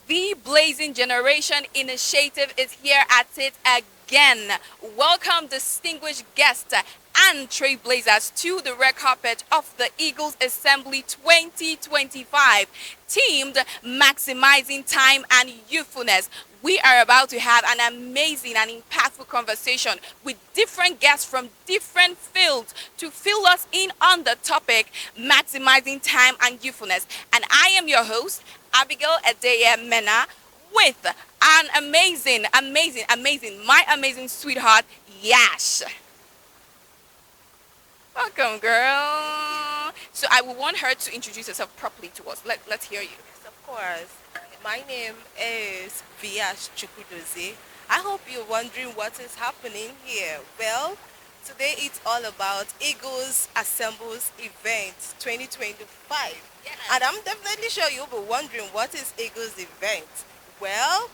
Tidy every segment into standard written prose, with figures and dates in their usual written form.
The Blazing Generation Initiative is here at it again. Welcome, distinguished guests and trailblazers, to the red carpet of the Eagles Assembly 2025, themed Maximizing Time and Youthfulness. We are about to have an amazing and impactful conversation with different guests from different fields to fill us in on the topic maximizing time and youthfulness. And I am your host, Abigail Adeye Mena, with an amazing, my amazing sweetheart, Yash. Welcome, girl. So I will want her to introduce herself properly to us. Let's hear you. Yes, of course. My name is Viash Chukwudozie. I hope you're wondering what is happening here. Well, today it's all about Eagles Assembles Event 2025. Yes. And I'm definitely sure you'll be wondering what is Eagles Event. Well,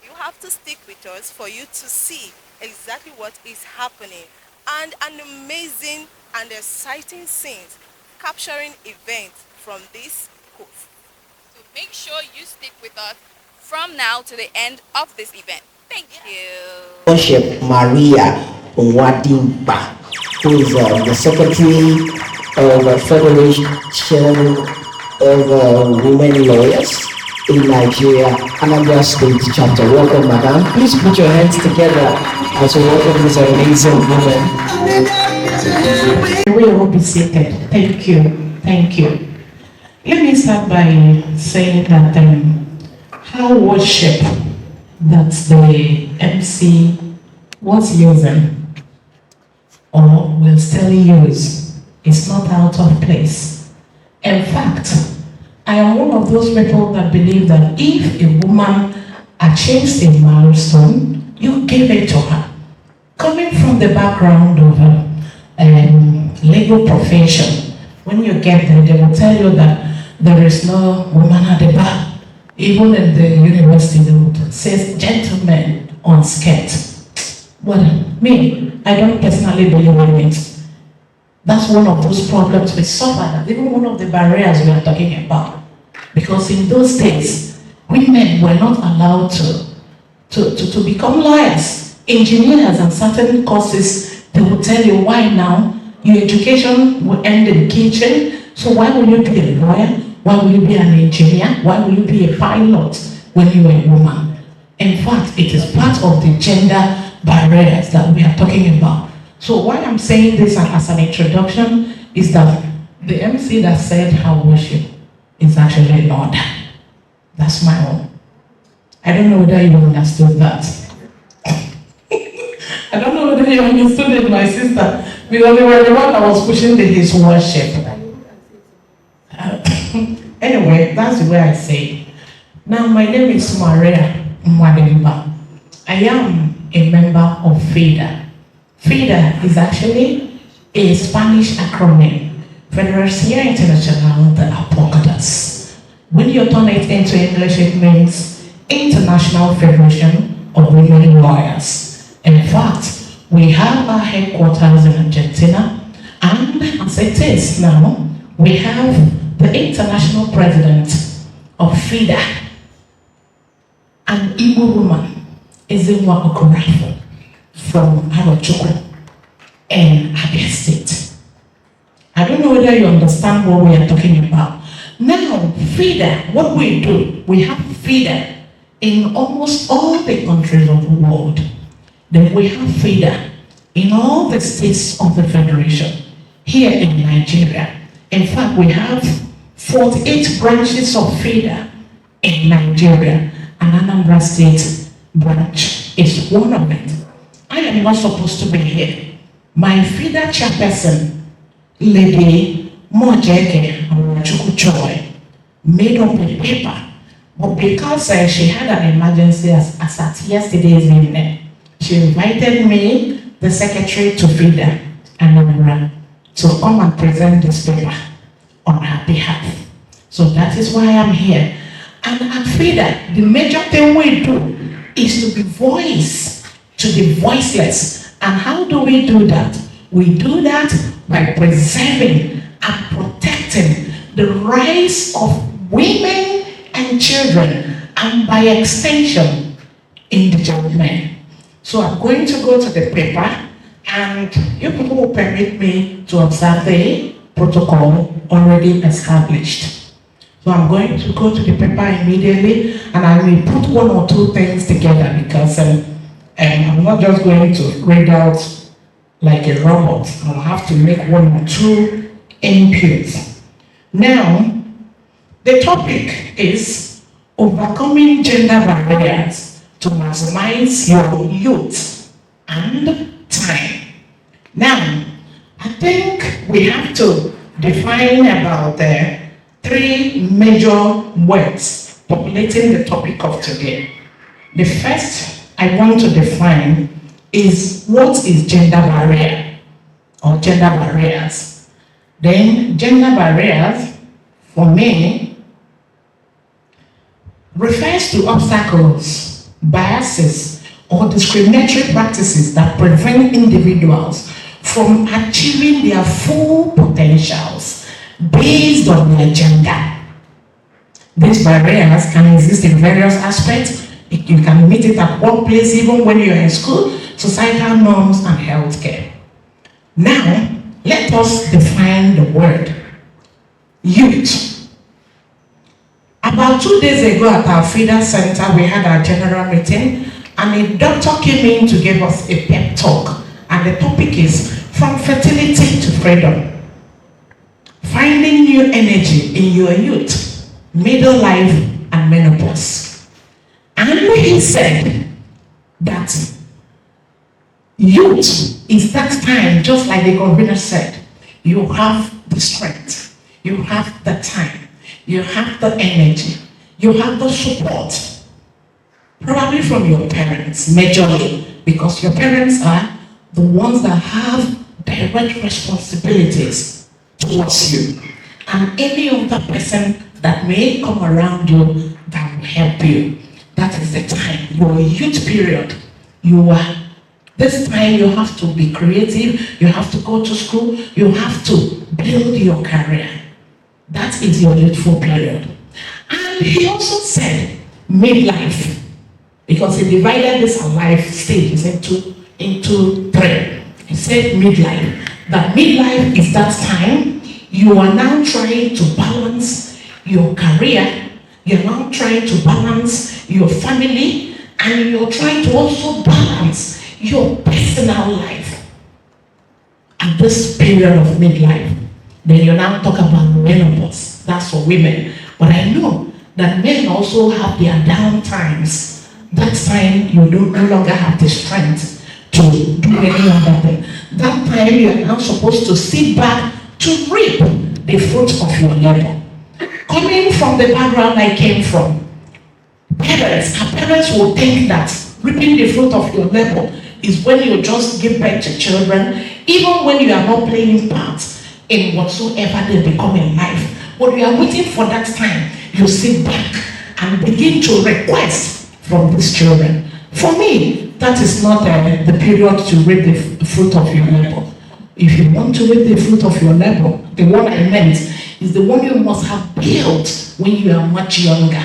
you have to stick with us for you to see exactly what is happening and an amazing and exciting scenes capturing events from this coast. So make sure you stick with us from now to the end of this event. Thank you. Worship Maria Nwadinkpa, who is the secretary of the Federation of Women Lawyers in Nigeria, Anambra State chapter. Welcome, madam. Please put your hands together as we welcome this amazing woman. We will be seated. Thank you. Thank you. Let me start by saying that how worship that the MC was using or will still use is not out of place. In fact, I am one of those people that believe that if a woman achieves a milestone, you give it to her. Coming from the background of legal profession, when you get there, they will tell you that there is no woman at the bar. Even in the university, they would say gentlemen on skirt. Well, me, I don't personally believe in it. That's one of those problems we suffer, even one of the barriers we are talking about. Because in those days, women were not allowed to become lawyers, engineers, and certain courses. They will tell you, why now? Your education will end in the kitchen, so why will you be a lawyer? Why will you be an engineer? Why will you be a pilot when you are a woman? In fact, it is part of the gender barriers that we are talking about. So why I'm saying this as an introduction is that the MC that said how worship is actually not. That's my own. I don't know whether you understood that. I don't know whether you understood it, my sister, because they were the one that was pushing His Worship. Anyway, that's the way I say it. Now, my name is Maria Nwadinkpa. I am a member of FIDA. FIDA is actually a Spanish acronym, Federación Internacional de Abogados. When you turn it into English, it means International Federation of Women Lawyers. In fact, we have our headquarters in Argentina, and as it is now, we have the international president of FIDA, an Igbo woman, Ezinwa Okorafo, from Arochukwu in Abia State. I don't know whether you understand what we are talking about. Now, FIDA, what we do, we have FIDA in almost all the countries of the world. Then we have FIDA in all the states of the Federation here in Nigeria. In fact, we have 48 branches of FIDA in Nigeria, and Anambra State branch is one of it. I am not supposed to be here. My FIDA chairperson, Lady Muojeke made up a paper, but because she had an emergency as at yesterday's evening, she invited me, the secretary to FIDA, Anambra, to come and present this paper on her behalf. So that is why I'm here. And at FIDA, the major thing we do is to be voice to the voiceless. And how do we do that? We do that by preserving and protecting the rights of women and children, and by extension, indigent men. So I'm going to go to the paper, and you people will permit me to observe the protocol already established. So I'm going to go to the paper immediately, and I will put one or two things together because I'm not just going to read out like a robot. I'll have to make one or two inputs. Now, the topic is overcoming gender barriers to maximize your youth and time. Now, I think we have to define about the three major words populating the topic of today. The first I want to define is what is gender barrier or gender barriers. Then gender barriers, for me, refers to obstacles, biases, or discriminatory practices that prevent individuals from achieving their full potentials based on their gender. These barriers can exist in various aspects. You can meet it at workplace, even when you're in school, societal norms, and healthcare. Now, let us define the word youth. About 2 days ago at our feeder center, we had our general meeting, and a doctor came in to give us a pep talk. And the topic is from fertility to freedom. Finding new energy in your youth, middle life, and menopause. And he said that youth is that time, just like the convener said, you have the strength, you have the time, you have the energy, you have the support, probably from your parents, majorly, because your parents are the ones that have direct responsibilities towards you. And any other person that may come around you that will help you. That is the time, your youth period. This time you have to be creative, you have to go to school, you have to build your career. That is your youthful period. And he also said midlife, because he divided this life stages into three. He said midlife. That midlife is that time you are now trying to balance your career, you're now trying to balance your family, and you're trying to also balance your personal life. At this period of midlife, then you now talk about menopause. That's for women. But I know that men also have their down times. That time you no longer have the strength to do any other thing. That time you are now supposed to sit back to reap the fruit of your labor. Coming from the background I came from, our parents will think that reaping the fruit of your labor is when you just give birth to children, even when you are not playing parts in whatsoever they become in life. But you are waiting for that time, you sit back and begin to request from these children. For me, that is not the period to reap the fruit of your labor. If you want to reap the fruit of your labor, the one I meant is the one you must have built when you are much younger,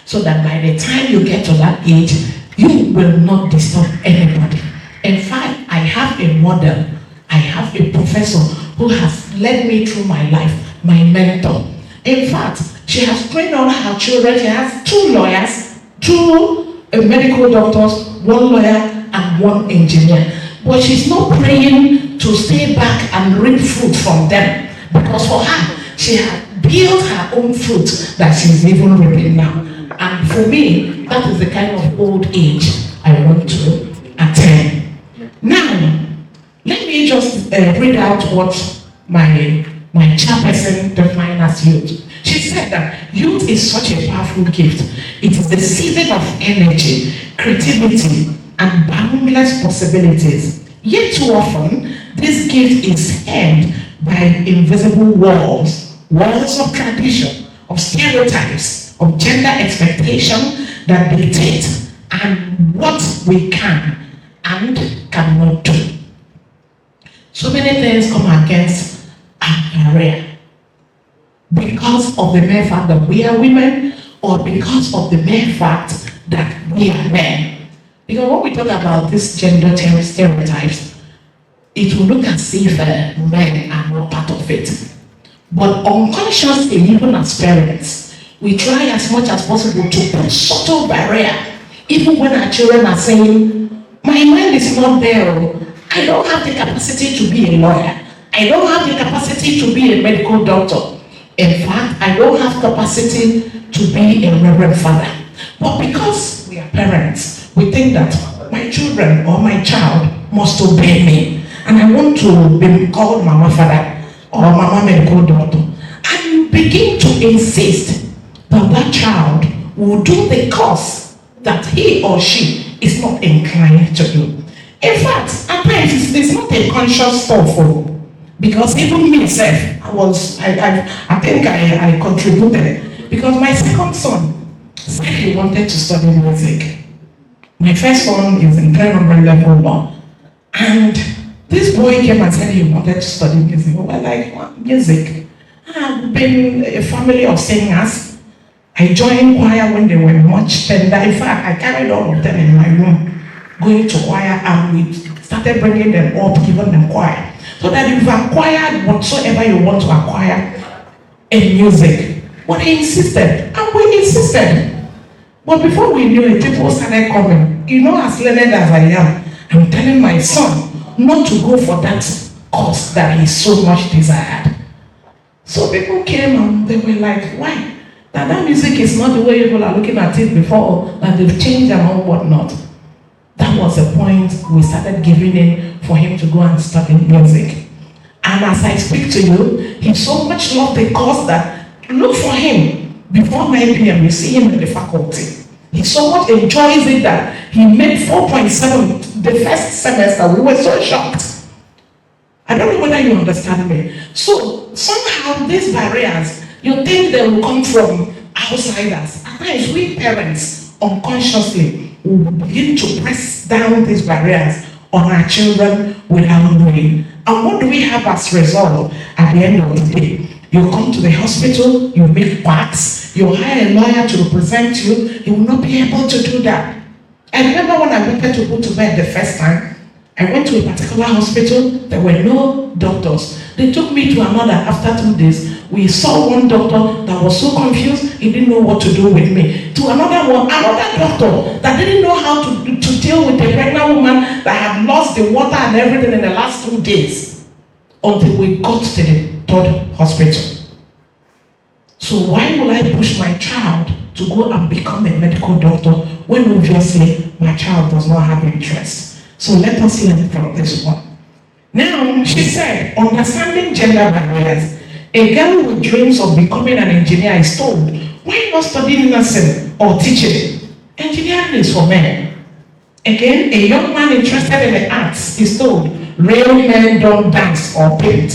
so that by the time you get to that age, you will not disturb anybody. In fact, I have a model, I have a professor who has led me through my life, my mentor. In fact, she has trained all her children. She has 2 lawyers, 2 medical doctors, 1 lawyer, and 1 engineer. But she's not praying to stay back and reap fruit from them, because for her, she has built her own fruit that she's even reaping now. And for me, that is the kind of old age I want to attain. Now, let me just read out what my chairperson defined as youth. She said that youth is such a powerful gift. It is the season of energy, creativity, and boundless possibilities. Yet too often, this gift is held by invisible walls of tradition, of stereotypes, of gender expectation that dictate and what we can and cannot do. So many things come against our career because of the mere fact that we are women, or because of the mere fact that we are men. Because when we talk about these gender stereotypes, it will look as if men are not part of it. But unconsciously, even as parents, we try as much as possible to put subtle barrier, even when our children are saying, my mind is not there, I don't have the capacity to be a lawyer, I don't have the capacity to be a medical doctor, in fact, I don't have capacity to be a reverend father. But because we are parents, we think that my children or my child must obey me, and I want to be called mama father or mama medical doctor, and you begin to insist that that child will do the course that he or she is not inclined to do. In fact, at times it's not a conscious thought, because even me myself, I think I contributed, because my second son said he wanted to study music. My first one is in primary level law, and this boy came and said he wanted to study music. We were like, what? Music? I've been a family of singers. I joined choir when they were much tender. In fact, I carried all of them in my room, going to choir, and we started bringing them up, giving them choir. So that you've acquired whatsoever you want to acquire in music. But he insisted, and we insisted. But before we knew it, people started coming. You know, as learned as I am, I'm telling my son not to go for that course that he so much desired. So people came and they were like, why? That music is not the way people are looking at it before, that they've changed and all whatnot. That was the point we started giving in for him to go and study music. And as I speak to you, he so much loved the course that, look for him, before 9 p.m. you see him in the faculty. He so much enjoys it that he made 4.7 the first semester. We were so shocked. I don't know whether you understand me. So somehow these barriers, you think they will come from outsiders. At times we parents unconsciously will begin to press down these barriers on our children without knowing. And what do we have as result at the end of the day? You come to the hospital, you make quacks, you hire a lawyer to represent you, he will not be able to do that. I remember when I wanted to go to bed the first time, I went to a particular hospital, there were no doctors. They took me to another. After 2 days, we saw one doctor that was so confused, he didn't know what to do with me. To another one, another doctor that didn't know how to deal with a pregnant woman that had lost the water and everything in the last 2 days. Until we got to the 3rd hospital. So why will I push my child to go and become a medical doctor when obviously my child does not have interest? So let us learn from this one. Now, she said, understanding gender barriers. A girl with dreams of becoming an engineer is told, why not study nursing or teaching? Engineering is for men. Again, a young man interested in the arts is told, real men don't dance or paint.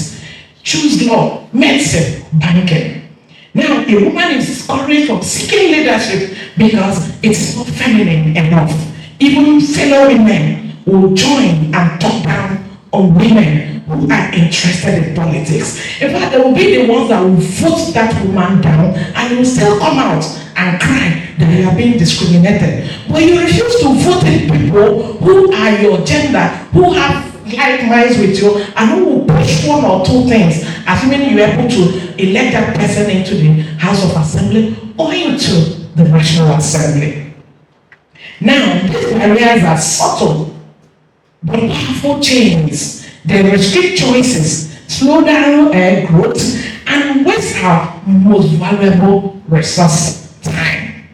Choose law, medicine, banking. Now, a woman is discouraged from seeking leadership because it's not feminine enough. Even fellow women will join and talk down on women who are interested in politics. In fact, they will be the ones that will vote that woman down, and you will still come out and cry that you are being discriminated. But you refuse to vote in people who are your gender, who have like minds with you, and who will push 1 or 2 things, assuming you are able to elect that person into the House of Assembly or into the National Assembly. Now, these barriers are subtle but powerful chains. They restrict choices, slow down growth, and waste our most valuable resource, time.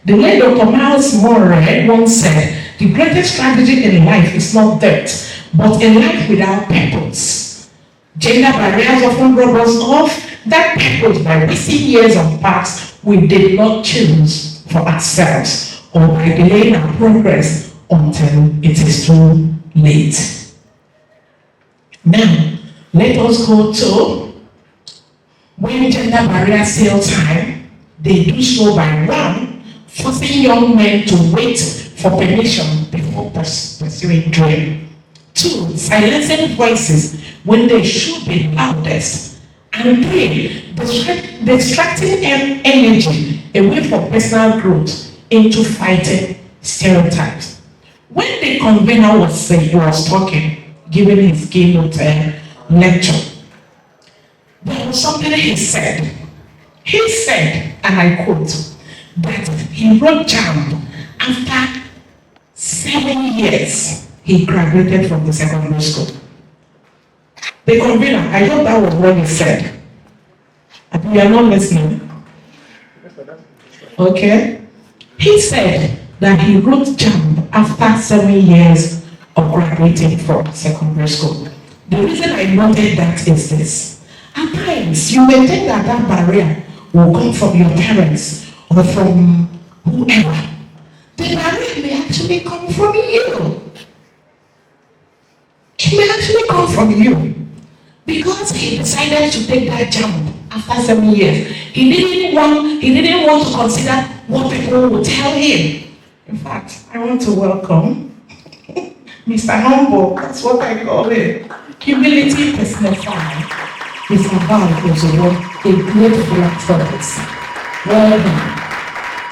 The late Dr. Miles Monroe once said, the greatest strategy in life is not death, but a life without purpose. Gender barriers often rob us of that purpose by wasting years of paths we did not choose for ourselves, or by delaying our progress until it is too late. Now, let us go to when gender barriers steal time. They do so by 1, forcing young men to wait for permission before pursuing dream. 2, silencing voices when they should be loudest. And 3, distracting energy away from personal growth into fighting stereotypes. When the convener was talking, giving his keynote lecture, there was something he said. He said, and I quote, that he wrote JAMB after 7 years he graduated from the secondary school. The convener, I thought that was what he said. And you are not listening. Okay? He said that he wrote JAMB after 7 years of graduating from secondary school. The reason I noted that is this. At times, you may think that that barrier will come from your parents or from whoever. The barrier may actually come from you. It may actually come from you. Because he decided to take that jump after 7 years. He didn't want to consider what people would tell him. In fact, I want to welcome Mr. Humble. That's what I call him. Humility personified. Mr. Val was a great philanthropist. Well done.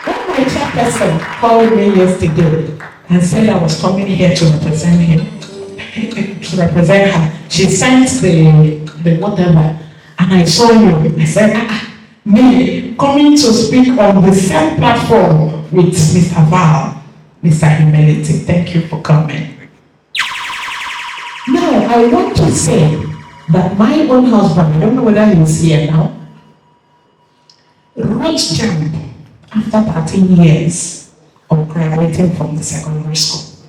When my chairperson called me yesterday and said I was coming here to represent him, to represent her, she sent the whatever, and I saw you. I said, me coming to speak on the same platform with Mr. Val, Mr. Humility. Thank you for coming. Now, I want to say that my own husband, I don't know whether he's here now, wrote JAMB after 13 years of graduating from the secondary school.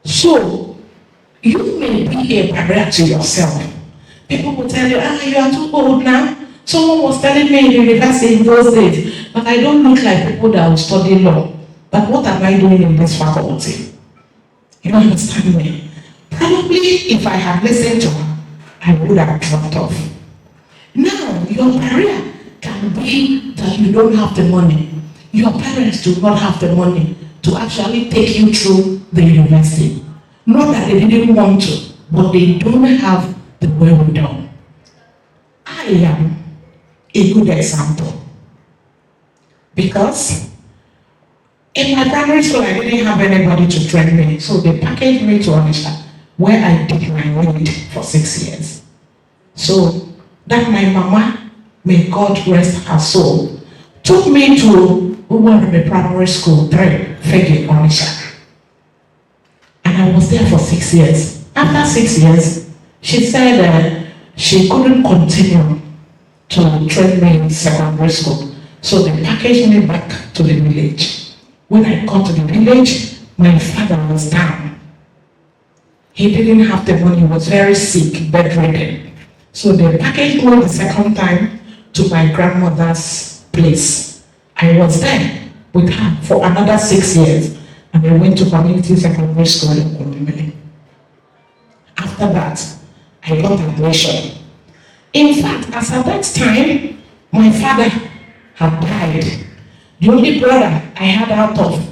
So, you may be a barrier to yourself. People will tell you, you are too old now. Someone was telling me in university in those days, but I don't look like people that will study law. But what am I doing in this faculty? You don't understand me? Probably if I had listened to her, I would have dropped off. Now, your barrier can be that you don't have the money. Your parents do not have the money to actually take you through the university. Not that they didn't want to, but they don't have the wherewithal. I am a good example. Because in my primary school, I didn't have anybody to train me. So they packaged me to Onitsha, where I did my need for 6 years. So that my mama, may God rest her soul, took me to Uwarime Primary School 3, Fege, Onitsha. And I was there for 6 years. After 6 years, she said she couldn't continue to train me in secondary school. So they packaged me back to the village. When I got to the village, my father was down. He didn't have the money, he was very sick, bedridden. So they packaged me the second time to my grandmother's place. I was there with her for another 6 years, and I went to community secondary school in Kundimili. After that, I got admission. In fact, as at that time, my father had died. The only brother I had out of,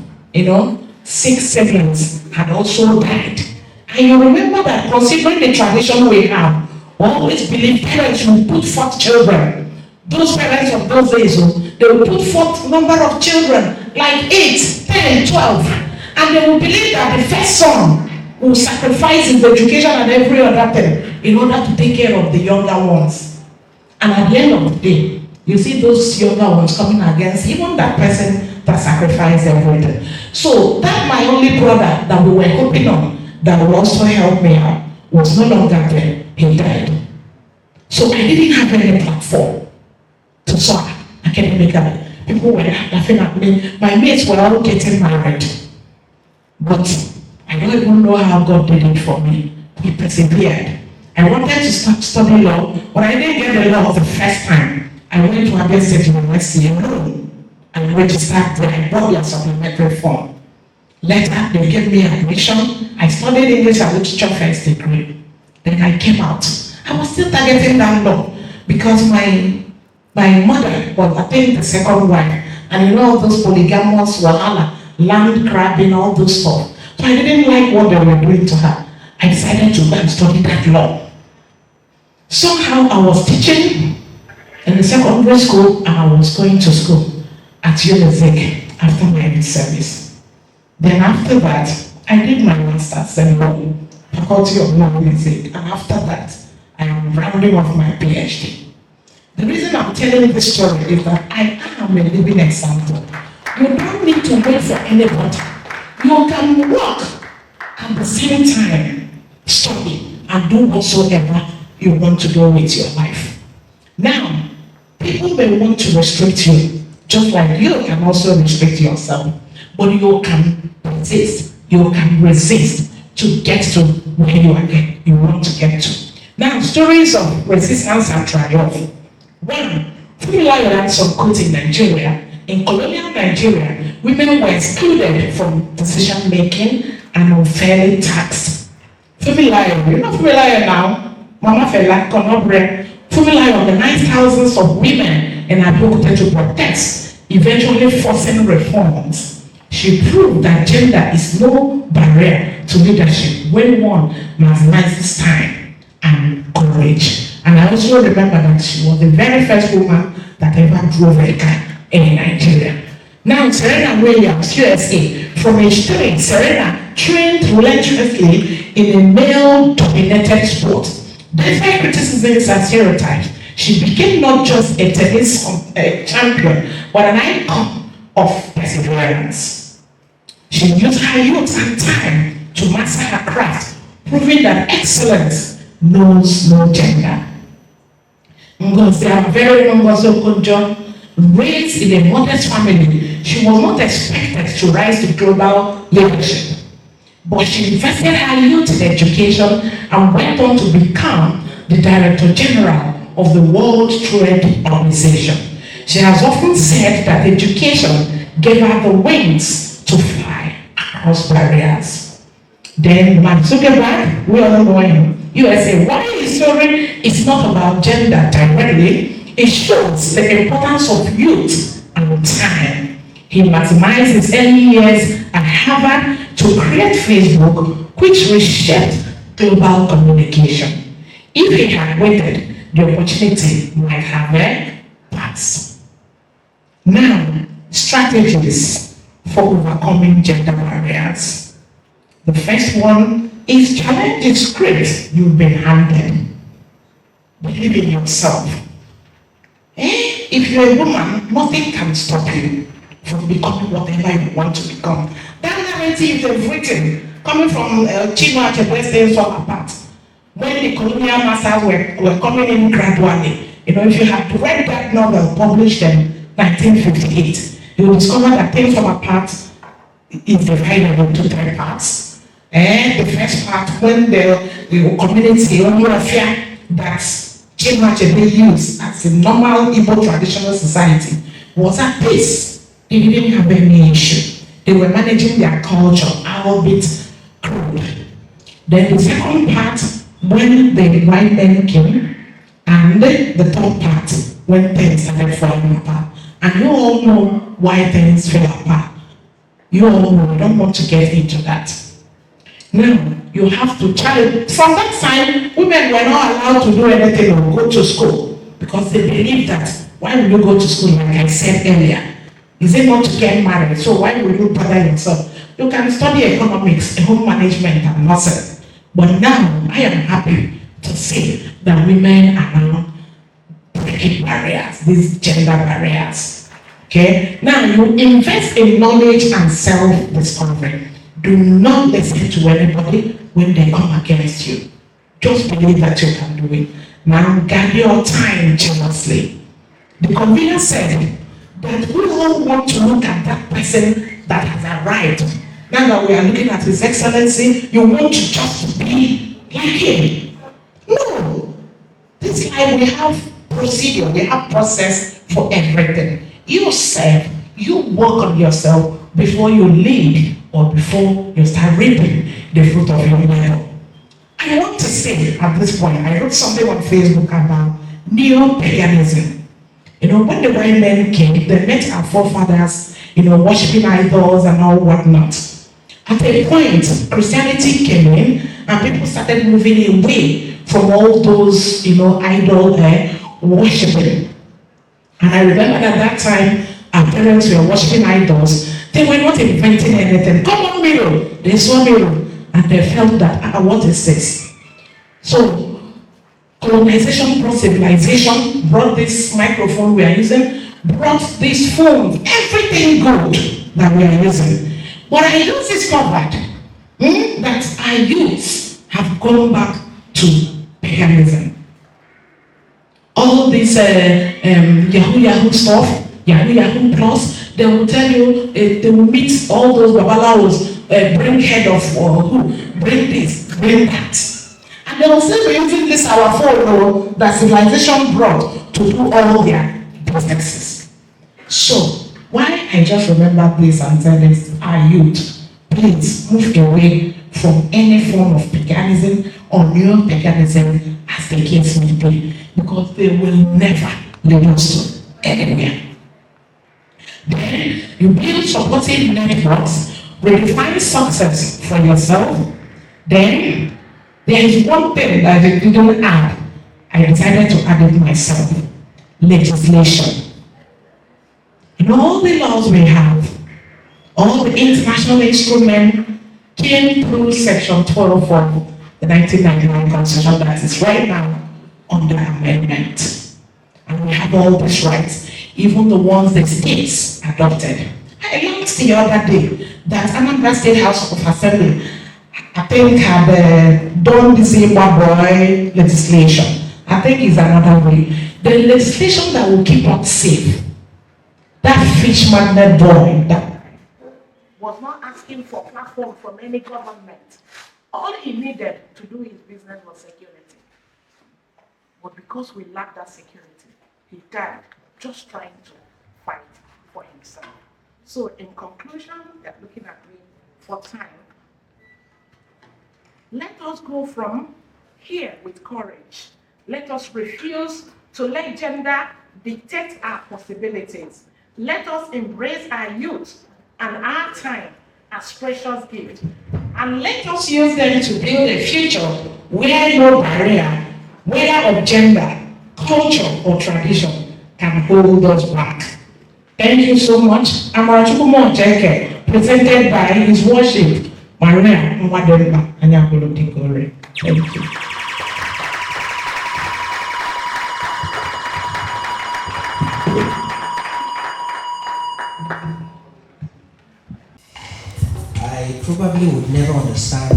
6 siblings had also died. And you remember that considering the tradition we have, we always believe parents will put forth children. Those parents of those days, they will put forth number of children, like 8, 10, 12. And they will believe that the first son will sacrifice his education and every other thing in order to take care of the younger ones. And at the end of the day, you see those younger ones coming against even that person that sacrificed everything. So that my only brother that we were hoping on that would also help me out was no longer there. He died. So I didn't have any platform to talk academically. People were laughing at me. My mates were all getting married. But I don't even know how God did it for me. He persevered. I wanted to start studying law, but I didn't get the law the first time. I went to Ably State University alone and registered there. I bought their supplementary form. Later, they gave me admission. I studied English and Literature first degree. Then I came out. I was still targeting that law because my mother was, I think, the second wife. And all those polygamous, wahala, land grabbing, all those stuff. So I didn't like what they were doing to her. I decided to go and study that law. Somehow I was teaching In the secondary school, I was going to school at Muojeke after my service. Then after that, I did my master's in law, Faculty of Law Music, and after that, I am rounding off my PhD. The reason I'm telling this story is that I am a living example. You don't need to wait for anybody. You can work at the same time, study, and do whatsoever you want to do with your life. Now, people may want to restrict you, just like you can also restrict yourself, but you can resist. You can resist to get to where you want to get to. Now, stories of resistance and triumph. One, Funmilayo had some quotes in Nigeria. In colonial Nigeria, women were excluded from decision making and unfairly taxed. Funmilayo, you know Funmilayo now? Mama Fela, Konobre. Funmilayo organized thousands of women in Abeokuta to protest, eventually forcing reforms. She proved that gender is no barrier to leadership when one maximizes time and courage. And I also remember that she was the very first woman that ever drove a car in Nigeria. Now, Serena Williams, USA, from age 3, Serena trained relentlessly in a male-dominated sport. Despite criticisms and stereotypes, she became not just a tennis champion, but an icon of perseverance. She used her youth and time to master her craft, proving that excellence knows no gender. Ngozi Okonjo, raised in a modest family, she was not expected to rise to global leadership. But she invested her youth in education and went on to become the Director General of the World Trade Organization. She has often said that education gave her the wings to fly across barriers. Then Mark Zuckerberg, we all know him, USA. Why his story is not about gender directly, it shows the importance of youth and time. He maximized his early years at Harvard to create Facebook, which reshaped global communication. If he had waited, the opportunity might have passed. Now, strategies for overcoming gender barriers. The first one is challenge the script you've been handed. Believe in yourself. If you're a woman, nothing can stop you from becoming whatever you want to become. That narrative they've written, coming from Chinua Achebe staying so apart. When the colonial masters were coming in gradually, if you had read that novel published in 1958, you will discover that things from apart is divided into 3 parts. And the first part, when the community warfare that Chinua Achebe used as a normal Igbo traditional society was at peace. They didn't have any issue. They were managing their culture, albeit crude. Then the second part, when the white men came, and the third part, when things started falling apart. And you all know why things fell apart. You all know, I don't want to get into that. Now, you have to challenge. From that time, women were not allowed to do anything or go to school because they believed that, why will you go to school, like I said earlier? Is it not to get married? So why will you bother yourself? You can study economics, home management, and nursing. But now, I am happy to say that women are now breaking barriers, these gender barriers. Okay? Now, you invest in knowledge and self-discovery. Do not listen to anybody when they come against you. Just believe that you can do it. Now, guard your time jealously. The convener said that we all want to look at that person that has arrived. Now that we are looking at His Excellency, you want to just be like him. No. This life, we have procedure, we have process for everything. You serve, you work on yourself before you lead or before you start reaping the fruit of your labor. I want to say at this point, I wrote something on Facebook about neo-paganism. When the white men came, they met our forefathers, worshiping idols and all whatnot. At a point, Christianity came in and people started moving away from all those, idol worshiping. And I remember at that time, our parents were worshiping idols. They were not inventing anything. Come on, mirror. They saw mirror and they felt that, what is this? So, colonization brought civilization, brought this microphone we are using, brought this phone, everything good that we are using. But I just discovered that our youths have gone back to paganism. All this Yahoo stuff, Yahoo Plus, they will tell you, they will meet all those babalawos, bring head of who, bring this, bring that. And they will say we're using this our phone that civilization brought to do all their businesses. So, why I just remember this and tell this, our youth, please move away from any form of paganism or new paganism as the case may be, because they will never lead us to anywhere. Then you build supportive networks, redefine success for yourself. Then there is one thing that I didn't add. I decided to add it myself. Legislation. In all the laws we have, all the international instruments came through Section 12 of the 1999 Constitution that is right now under amendment. And we have all these rights, even the ones the states adopted. I learned the other day that Anambra State House of Assembly, I think, had done the Zimbabwe legislation. I think it's another way. The legislation that will keep us safe. That fish magnet boy that was not asking for platform from any government. All he needed to do his business was security. But because we lack that security, he died just trying to fight for himself. So in conclusion, they're looking at me for time. Let us go from here with courage. Let us refuse to let gender dictate our possibilities. Let us embrace our youth and our time as precious gift. And let us use them to build a future where no barrier, whether of gender, culture, or tradition, can hold us back. Thank you so much. Amara C, presented by His Worship Maria Nwadinkpa. Thank you. I probably would never understand